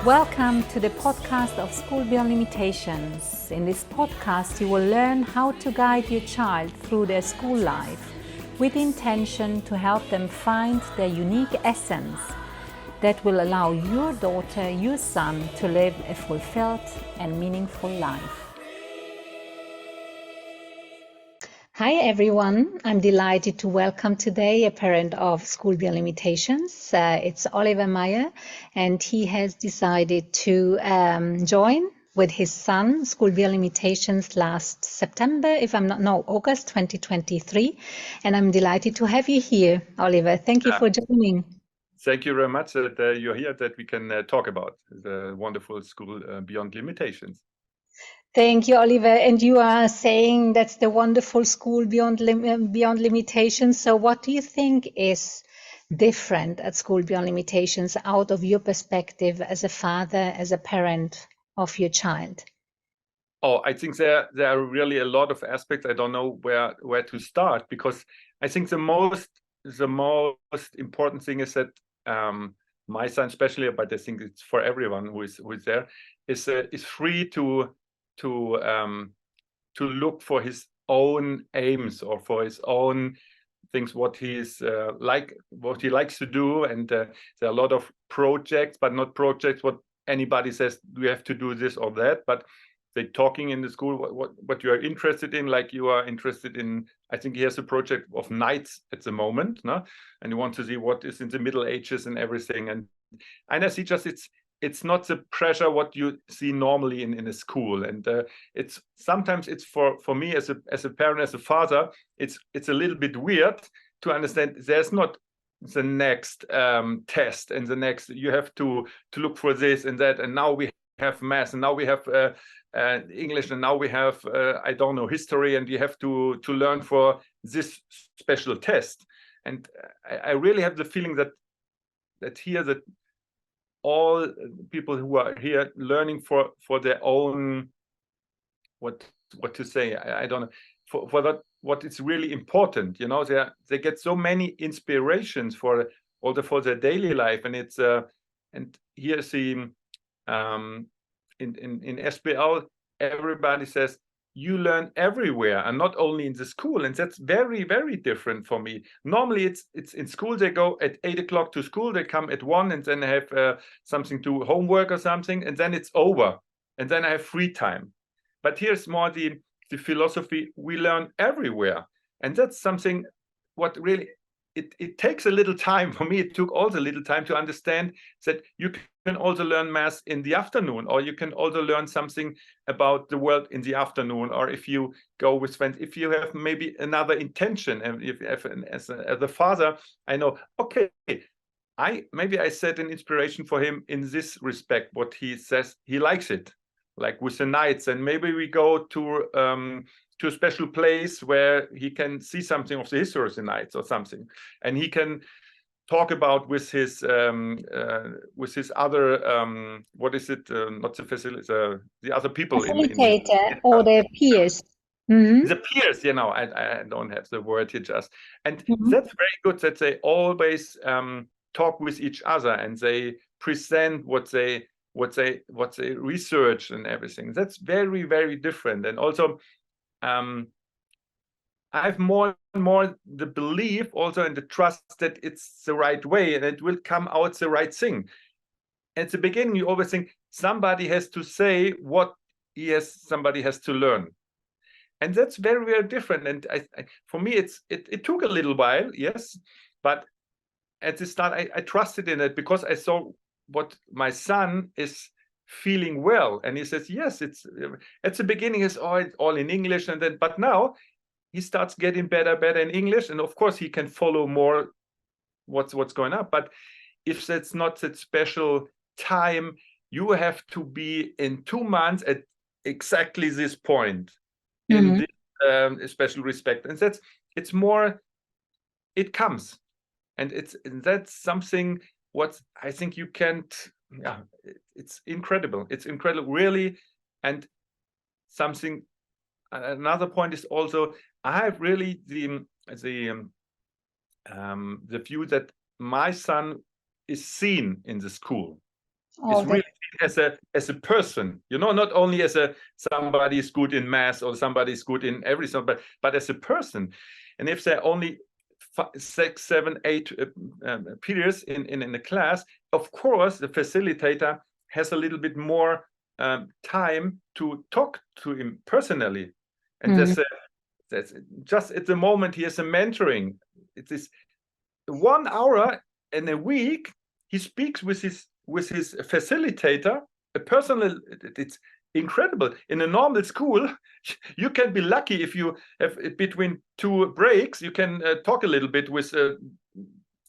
Welcome to the podcast of School Beyond Limitations. In this podcast, you will learn how to guide your child through their school life with the intention to help them find their unique essence that will allow your daughter, your son to live a fulfilled and meaningful life. Hi everyone, I'm delighted to welcome today a parent of School Beyond Limitations. It's Oliver Meyer, and he has decided to join with his son School Beyond Limitations last September, August 2023. And I'm delighted to have you here, Oliver. Thank you for joining. Thank you very much that you're here, that we can talk about the wonderful School Beyond Limitations. Thank you, Oliver. And you are saying that's the wonderful School Beyond Limitations. So what do you think is different at School Beyond Limitations out of your perspective as a father, as a parent of your child? Oh, I think there are really a lot of aspects. I don't know where to start, because I think the most important thing is that my son especially, but I think it's for everyone who is there, is free to look for his own aims or for his own things, what he likes to do. And there are a lot of projects, but not projects what anybody says we have to do this or that, but they talking in the school what you are interested in. Like you are interested in, I think he has a project of knights at the moment, no? And you want to see what is in the Middle Ages and everything. And I see just it's not the pressure what you see normally in a school. And it's sometimes it's for me as a parent, as a father, it's a little bit weird to understand there's not the next test and the next you have to look for this and that, and now we have math, and now we have English, and now we have I don't know, history, and you have to learn for this special test. And I really have the feeling that here that all people who are here learning for their own, what to say, I don't know, for that, what is really important, you know, they get so many inspirations for their daily life. And it's and here's the in SBL, everybody says you learn everywhere and not only in the school. And that's very, very different for me. Normally it's in school, they go at 8 o'clock to school, they come at 1, and then they have something to homework or something, and then it's over, and then I have free time. But here's more the philosophy, we learn everywhere. And that's something what really it takes a little time. For me, it took also a little time to understand that you can also learn math in the afternoon, or you can also learn something about the world in the afternoon, or if you go with friends, if you have maybe another intention. And if as a father, I know, okay, I set an inspiration for him in this respect, what he says he likes it, like with the knights, and maybe we go to a special place where he can see something of the history of the knights or something, and he can talk about with his other what is it, not the facilitator, the other people Facilitator or the peers. Mm-hmm. The peers, you know, I don't have the word here just. And that's very good that they always talk with each other, and they present what they research and everything. That's very, very different. And also I have more and more the belief also and the trust that it's the right way and it will come out the right thing. At the beginning, you always think somebody has to say what somebody has to learn. And that's very, very different. And for me, it took a little while, yes. But at the start, I trusted in it because I saw what my son is feeling well. And he says, yes, it's at the beginning, it's all in English. And then, but now he starts getting better in English. And of course, he can follow more what's going on. But if that's not that special time, you have to be in 2 months at exactly this point in this special respect. And it's more, it comes. And that's something what I think you can't, yeah, it's incredible. It's incredible, really. And something, another point is also, I have really the view that my son is seen in the school. Oh, really as a person, not only as somebody is good in math or somebody is good in everything, but as a person. And if there are only 5, 6, 7, 8 periods in the class, of course the facilitator has a little bit more time to talk to him personally, and that's just at the moment he has a mentoring. It is 1 hour in a week he speaks with his facilitator, a personal. It's incredible. In a normal school, you can be lucky if you have between 2 breaks, you can talk a little bit with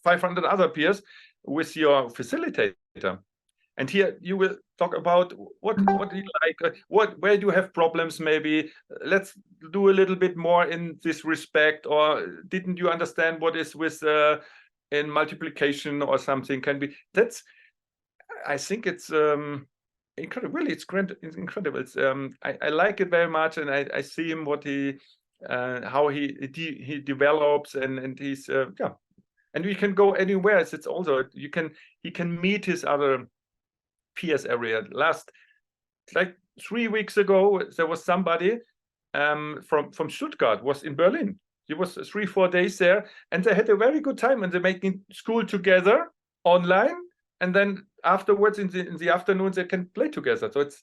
500 other peers with your facilitator. And here you will talk about what you like, where do you have problems, maybe let's do a little bit more in this respect, or didn't you understand what is with in multiplication or something. I think it's incredible. Really, it's incredible. It's I like it very much, and I see him what he how he develops, and he's yeah. And we can go anywhere. It's also he can meet his other peers area. Like 3 weeks ago, there was somebody from Stuttgart was in Berlin. He was 3-4 days there, and they had a very good time, and they're making school together online, and then afterwards in the afternoon they can play together. So it's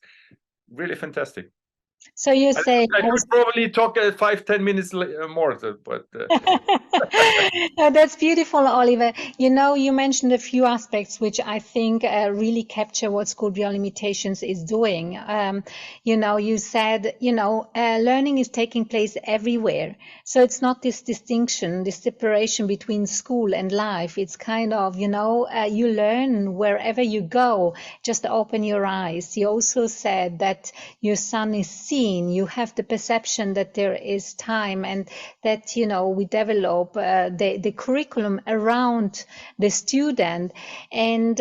really fantastic. So you say I could probably talk 5-10 minutes more, but no, that's beautiful, Oliver. You mentioned a few aspects which I think really capture what School Beyond Limitations is doing. You said, learning is taking place everywhere. So it's not this distinction, this separation between school and life. It's kind of, you learn wherever you go. Just open your eyes. You also said that your son is seen. You have the perception that there is time, and that, we develop the curriculum around the student. And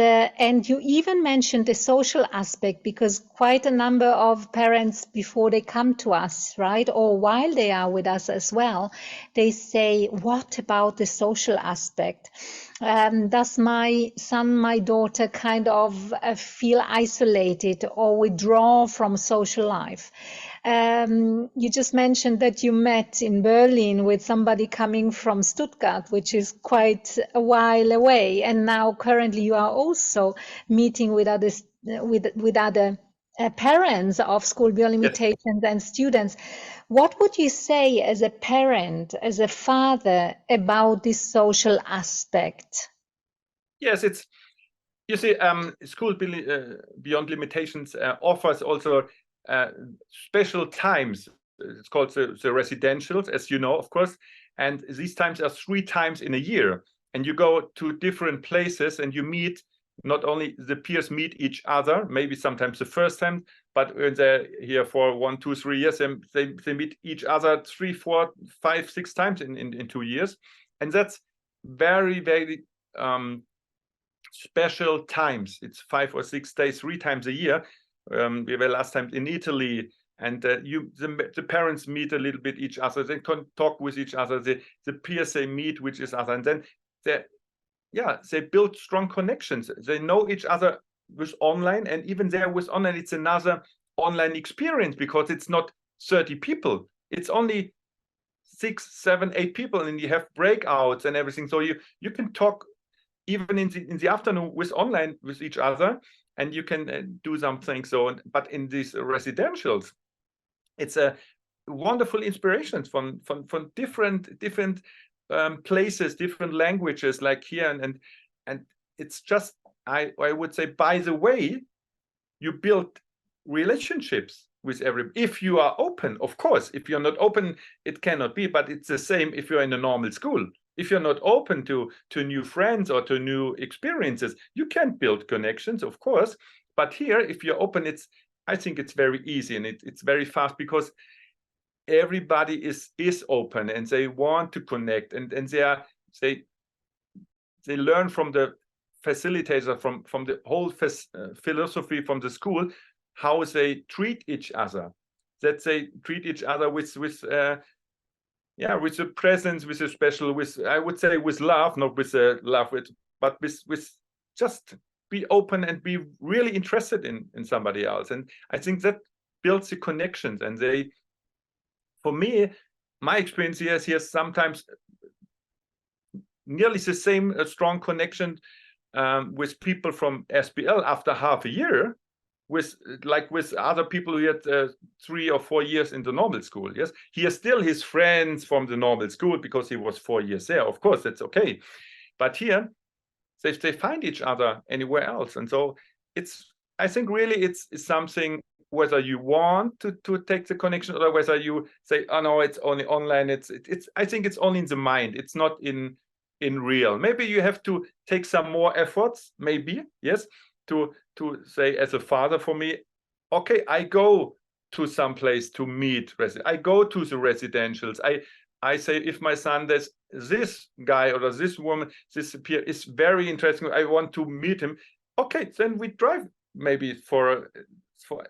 you even mentioned the social aspect, because quite a number of parents, before they come to us, right, or while they are with us as well, they say, what about the social aspect? Does my son, my daughter kind of feel isolated or withdraw from social life? You just mentioned that you met in Berlin with somebody coming from Stuttgart, which is quite a while away, and now currently you are also meeting with others, with other parents of School Beyond Limitations and students. What would you say as a parent, as a father, about this social aspect? Yes, it's, you see, School Beyond Limitations offers also special times. It's called the residentials, as you know, of course. And these times are 3 times in a year. And you go to different places and you meet, not only the peers meet each other, maybe sometimes the first time, but when they're here for 1, 2, 3 years, they meet each other 3, 4, 5, 6 times in 2 years. And that's very, very special times. It's 5 or 6 days, 3 times a year. We were last time in Italy, and the parents meet a little bit each other. They can talk with each other. The peers, they meet with each other, and then they build strong connections. They know each other with online, and even there with online, it's another online experience, because it's not 30 people. It's only 6, 7, 8 people, and you have breakouts and everything. So you can talk even in the afternoon with online with each other, and you can do something. So, but in these residentials, it's a wonderful inspirations from different places, different languages, like here, and it's just, I would say, by the way, you build relationships with everybody if you are open. Of course, if you're not open, it cannot be. But it's the same if you're in a normal school. If you're not open to new friends or to new experiences, you can't build connections, of course. But here, if you're open, I think it's very easy, and it's very fast, because everybody is open and they want to connect, and they learn from the facilitator, from the whole philosophy from the school, how they treat each other, that they treat each other with a presence, with a special, I would say with love, not with love, but with just be open and be really interested in somebody else. And I think that builds the connections. And for me, my experience here is sometimes nearly the same strong connection with people from SBL after half a year, with other people who had 3 or 4 years in the normal school. Yes, he has still his friends from the normal school because he was 4 years there. Of course, that's okay. But here, they find each other anywhere else. And so I think really it's something, whether you want to take the connection or whether you say, oh no, it's only online. I think it's only in the mind. It's not in real. Maybe you have to take some more efforts, maybe, yes, to say, as a father, for me, okay, I go to some place to meet I go to the residentials. I say, if my son, there's this guy or this woman, this peer is very interesting, I want to meet him. Okay, then we drive maybe for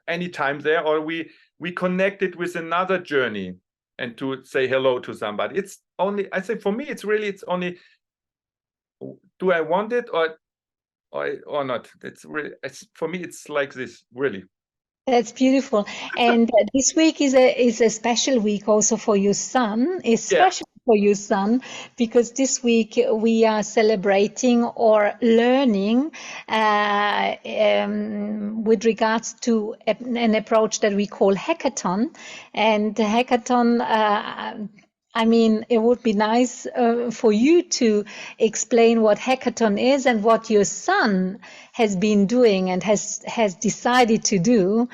any time there, or we connect it with another journey and to say hello to somebody. It's only, I say, for me, it's only, do I want it or not? It's really, for me, it's like this, really. That's beautiful. And this week is a special week also for your son, especially for your son, because this week we are celebrating or learning with regards to an approach that we call hackathon. And the hackathon, I mean, it would be nice for you to explain what hackathon is and what your son has been doing and has decided to do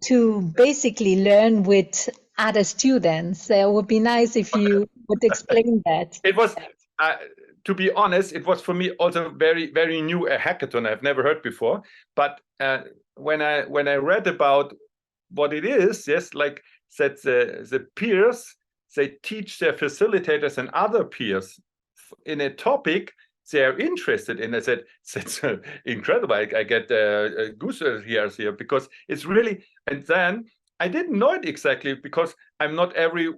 to basically learn with other students. So it would be nice if you would explain that. It was, to be honest, it was for me also very, very new, a hackathon I've never heard before. But when I read about what it is, yes, like that the peers, they teach their facilitators and other peers in a topic they're interested in. I said, that's incredible. I get goose ears here, because it's really, and then I didn't know it exactly, because I'm not every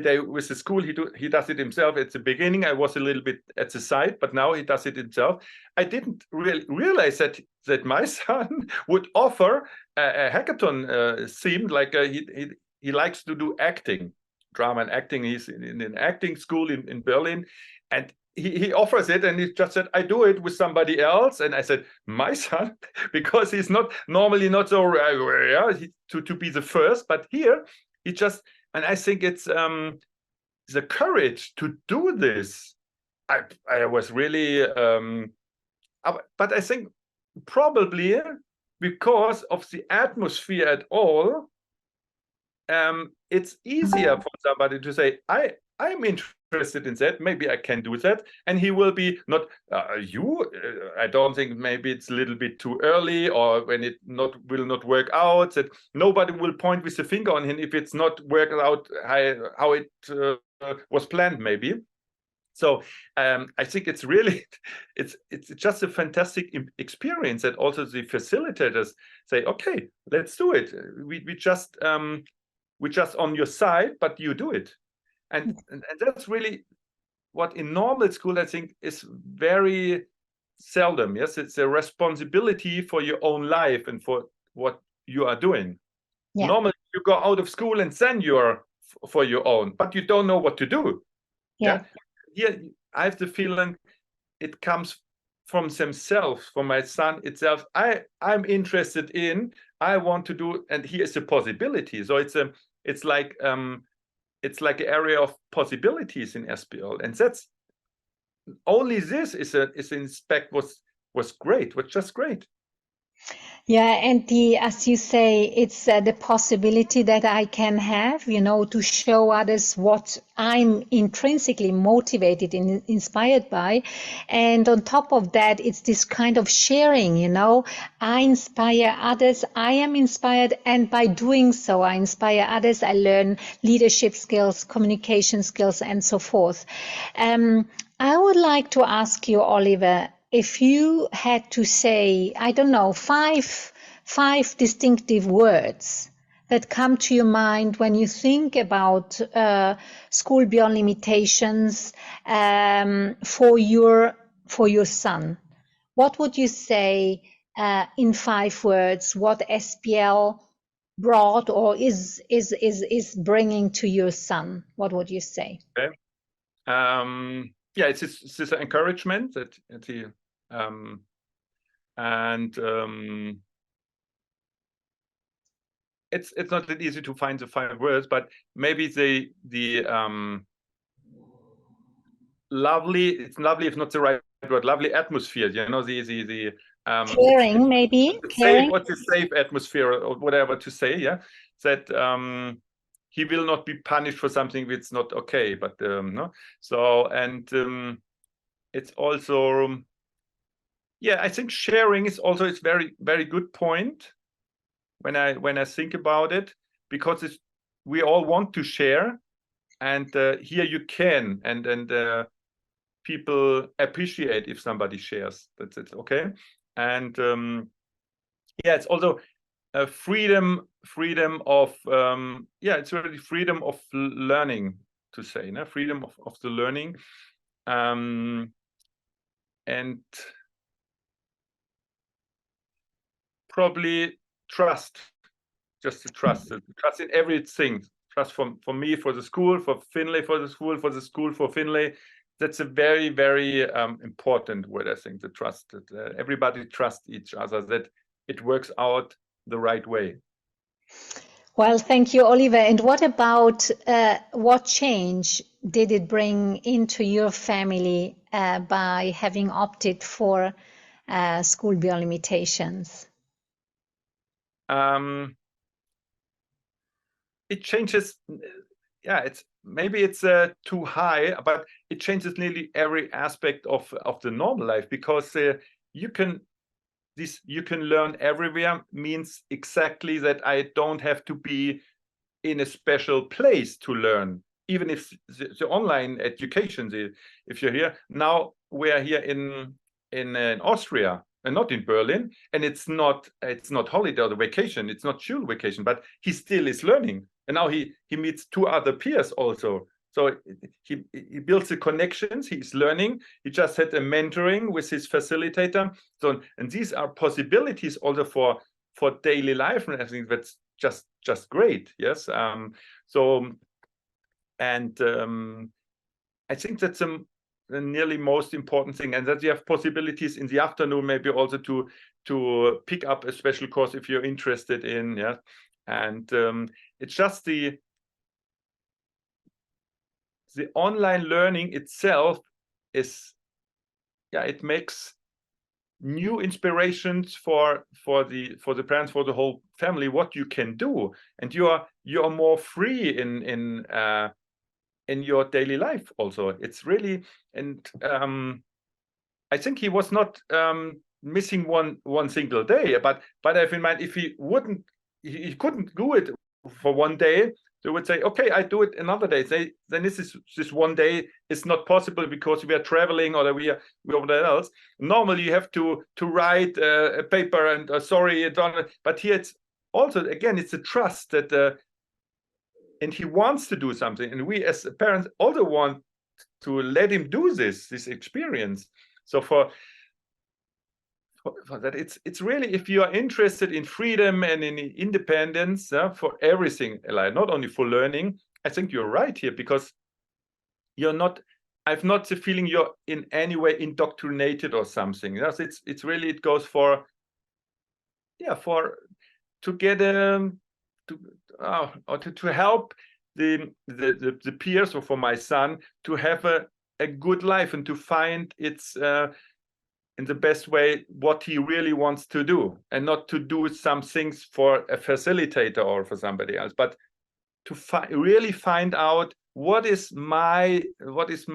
day with the school. He does it himself. At the beginning, I was a little bit at the side, but now he does it himself. I didn't really realize that my son would offer a hackathon theme, like he likes to do acting, drama and acting. He's in an acting school in Berlin, and he offers it, and he just said, I do it with somebody else. And I said, my son, because he's normally not so to be the first, but here he just, and I think it's the courage to do this. I was really, but I think probably because of the atmosphere at all, it's easier for somebody to say, I'm interested in that, maybe I can do that, and he will be not I don't think, maybe it's a little bit too early, or when it will not work out, that nobody will point with the finger on him if it's not worked out how it was planned, maybe. So I think it's really, it's just a fantastic experience that also the facilitators say, okay, let's do it. We just on your side, but you do it. And that's really what in normal school, I think, is very seldom. Yes, it's a responsibility for your own life and for what you are doing. Yeah. Normally, you go out of school and then you're for your own, but you don't know what to do. Yeah. Here, I have the feeling it comes from themselves, from my son itself. I'm interested in, I want to do, and here's a possibility. So it's like an area of possibilities in SBL, and that's only this is in spec was great, was just great. Yeah, and as you say, it's the possibility that I can have, to show others what I'm intrinsically motivated and inspired by. And on top of that, it's this kind of sharing, I inspire others, I am inspired, and by doing so, I inspire others, I learn leadership skills, communication skills, and so forth. I would like to ask you, Oliver, if you had to say, I don't know, five distinctive words that come to your mind when you think about school beyond limitations for your son, what would you say in 5 words what SPL brought or is bringing to your son? What would you say? Okay. Yeah, it's this encouragement that he and it's not that easy to find the 5 words, but maybe the lovely, it's lovely if not the right word, lovely atmosphere, you know, the Caring, maybe safe, caring. what's a safe atmosphere or whatever to say, yeah, that he will not be punished for something that's not okay, but no. So, and it's also yeah, I think sharing is also it's very, very good point when I think about it, because it's, we all want to share, and here you can, and people appreciate if somebody shares. That's it, okay. And yeah, it's also a freedom of yeah, it's really freedom of learning, to say, no? Freedom of the learning, and probably trust, just the trust in everything. Trust for me, for the school, for Finlay, for the school, for Finlay. That's a very, very important word, I think, the trust, that everybody trusts each other, that it works out the right way. Well, thank you, Oliver. And what about what change did it bring into your family by having opted for school beyond limitations? It changes. Yeah, it's maybe it's too high, but it changes nearly every aspect of the normal life, because you can learn everywhere means exactly that I don't have to be in a special place to learn. Even if the online education, if you're here now, we're here in Austria and not in Berlin, and it's not holiday or the vacation, it's not school vacation, but he still is learning, and now he meets 2 other peers also. So he builds the connections, he's learning, he just had a mentoring with his facilitator. So, and these are possibilities also for daily life, and I think that's just great. Yes. So, and I think that's the nearly most important thing, and that you have possibilities in the afternoon, maybe also to pick up a special course if you're interested in. Yeah. And it's just the online learning itself is, yeah, it makes new inspirations for the parents, for the whole family, what you can do, and you're more free in your daily life also. It's really, and I think he was not missing one single day, but I have in mind, if he wouldn't, he couldn't do it for one day, they would say, okay, I do it another day. Then this one day is not possible because we are traveling or we are whatever else. Normally you have to write a paper and sorry, but here it's also, again, it's a trust that and he wants to do something, and we as parents also want to let him do this experience. So for that, it's really, if you are interested in freedom and in independence, for everything, like not only for learning, I think you're right here, because you're not, I've not the feeling you're in any way indoctrinated or something. Yes, it's really, it goes for, yeah, for to get to help the peers, or for my son to have a good life and to find its in the best way what he really wants to do, and not to do some things for a facilitator or for somebody else, but to really find out what is what is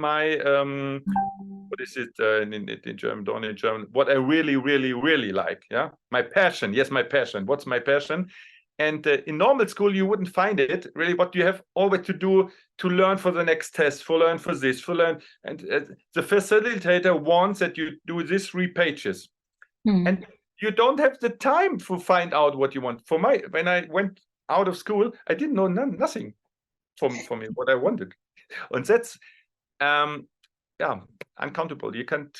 it in German, don't in German, what I really, really, really like. Yeah, my passion. Yes, my passion. What's my passion? And in normal school, you wouldn't find it really. What you have always to do to learn for the next test, for learn for this, for learn. And the facilitator wants that you do these 3 pages. And you don't have the time to find out what you want. When I went out of school, I didn't know nothing for me, what I wanted. And that's, yeah, uncountable. You can't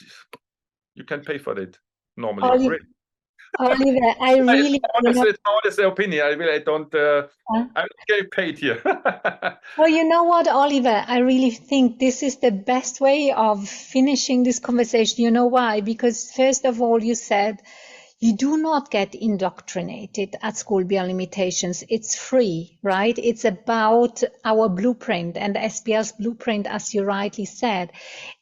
pay for it. normally. Really. Oliver, I really, It's honest opinion. I don't get paid here. well, you know what, Oliver, I really think this is the best way of finishing this conversation. You know why? Because first of all, you said you do not get indoctrinated at School Beyond Limitations. It's free, right? It's about our blueprint, and SBL's blueprint, as you rightly said,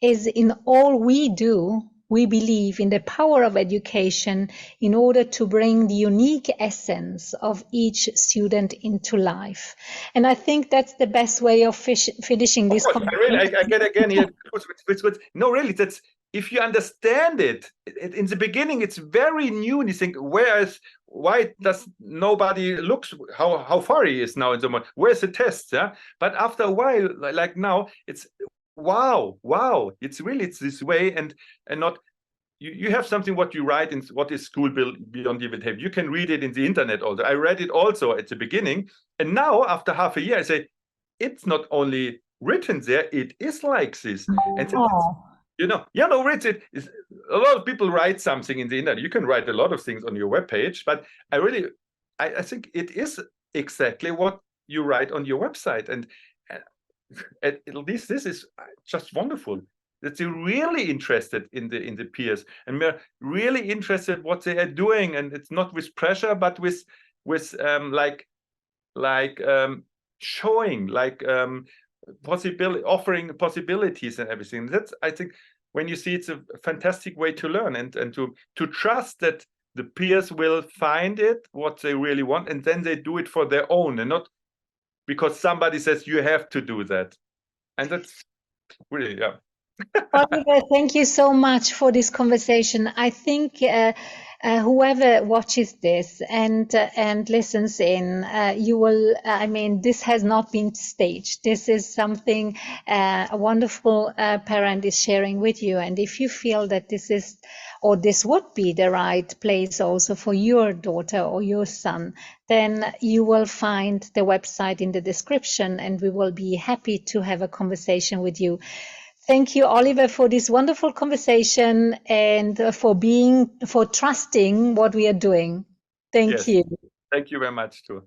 is in all we do. We believe in the power of education in order to bring the unique essence of each student into life. And I think that's the best way of finishing this conversation. I get again here. No, really, that's if you understand it in the beginning, it's very new, and you think, why does nobody looks how far he is now in the moment? Where's the test? Yeah, but after a while, like now, it's wow, it's this way, and not you have something what you write in what is School Beyond Limitation. You can read it in the internet also. I read it also at the beginning, and now after half a year, I say it's not only written there, it is like this. And Rich, a lot of people write something in the internet. You can write a lot of things on your webpage, but I think it is exactly what you write on your website, and at least this is just wonderful. That you're really interested in the peers, and we're really interested what they are doing, and it's not with pressure, but with showing, offering possibilities and everything. That's, I think, when you see, it's a fantastic way to learn, and to trust that the peers will find it what they really want, and then they do it for their own, and not because somebody says you have to do that. And that's really, yeah. Oliver, thank you so much for this conversation. I think whoever watches this and listens in, you will. I mean, this has not been staged. This is something a wonderful parent is sharing with you. And if you feel that this is, or this would be the right place also for your daughter or your son, then you will find the website in the description, and we will be happy to have a conversation with you. Thank you, Oliver, for this wonderful conversation, and for trusting what we are doing. Thank you. Thank you very much, too.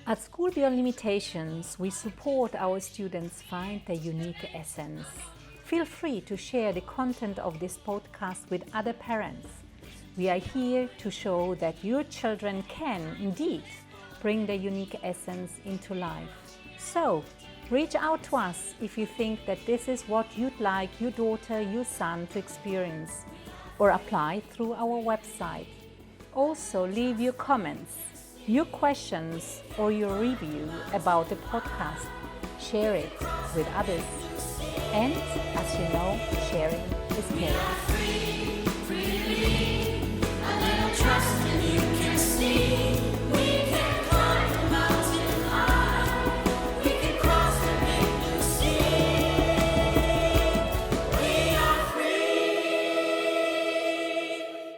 At School Beyond Limitations, we support our students find their unique essence. Feel free to share the content of this podcast with other parents. We are here to show that your children can, indeed, bring their unique essence into life. So, reach out to us if you think that this is what you'd like your daughter, your son to experience, or apply through our website. Also, leave your comments, your questions, or your review about the podcast. Share it with others. And, as you know, sharing is caring.